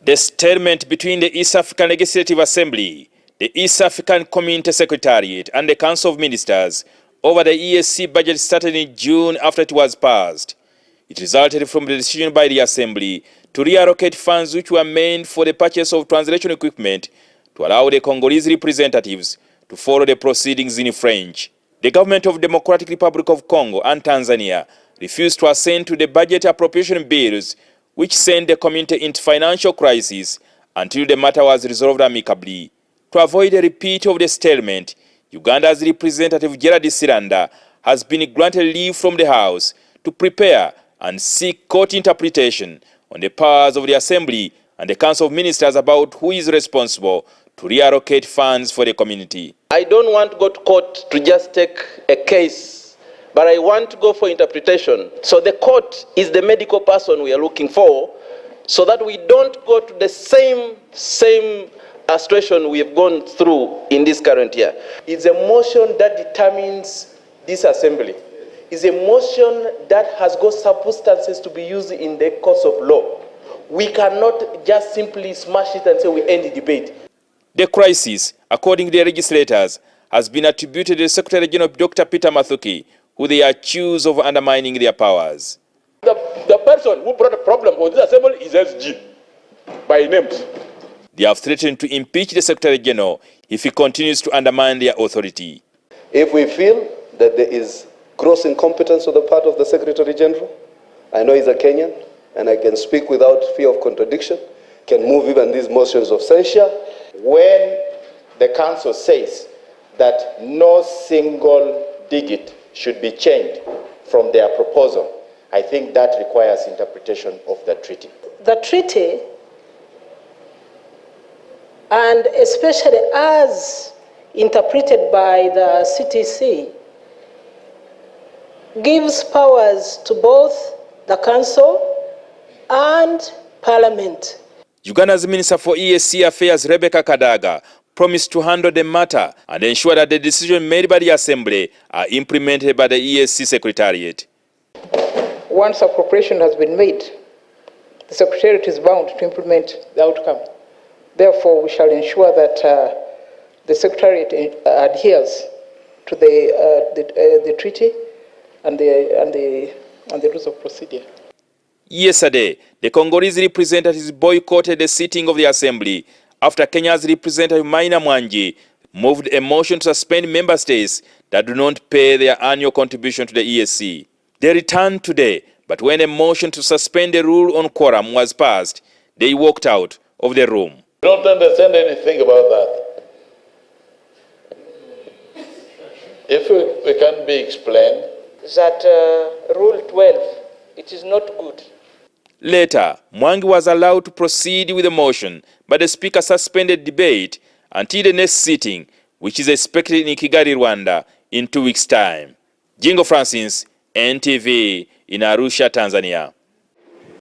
The stalemate between the East African Legislative Assembly, the East African Community Secretariat and the Council of Ministers over the EAC budget started in June after it was passed. It resulted from the decision by the Assembly to reallocate funds which were meant for the purchase of translation equipment to allow the Congolese representatives to follow the proceedings in French. The government of the Democratic Republic of Congo and Tanzania refused to assent to the budget appropriation bills which sent the community into financial crisis until the matter was resolved amicably. To avoid a repeat of the stalemate, Uganda's representative Gerald Siranda has been granted leave from the House to prepare and seek court interpretation on the powers of the Assembly and the Council of Ministers about who is responsible to reallocate funds for the community. I don't want to go to court to just take a case, but I want to go for interpretation. So the court is the medical person we are looking for, so that we don't go to the same situation we have gone through in this current year. It's a motion that determines this assembly. It's a motion that has got substances to be used in the course of law. We cannot just simply smash it and say we end the debate. The crisis, according to the legislators, has been attributed to the Secretary General Dr. Peter Mathuki, who they accuse of undermining their powers. The person who brought a problem on this assembly is SG, by names. They have threatened to impeach the Secretary General if he continues to undermine their authority. If we feel that there is gross incompetence on the part of the Secretary General, I know he's a Kenyan, and I can speak without fear of contradiction, can move even these motions of censure. When the council says that no single digit should be changed from their proposal, I think that requires interpretation of the treaty. The treaty, and especially as interpreted by the CTC, gives powers to both the council and parliament. Uganda's Minister for EAC Affairs, Rebecca Kadaga, promised to handle the matter and ensure that the decisions made by the Assembly are implemented by the EAC Secretariat. Once appropriation has been made, the Secretariat is bound to implement the outcome. Therefore, we shall ensure that the Secretariat adheres to the treaty and the rules of procedure. Yesterday, the Congolese representatives boycotted the sitting of the Assembly after Kenya's representative Maina Mwangi moved a motion to suspend member states that do not pay their annual contribution to the EAC. They returned today, but when a motion to suspend the rule on quorum was passed, they walked out of the room. I don't understand anything about that. If it can be explained. That Rule 12, it is not good. Later, Mwangi was allowed to proceed with the motion, but the Speaker suspended debate until the next sitting, which is expected in Kigali, Rwanda, in 2 weeks' time. Jingo Francis, NTV, in Arusha, Tanzania.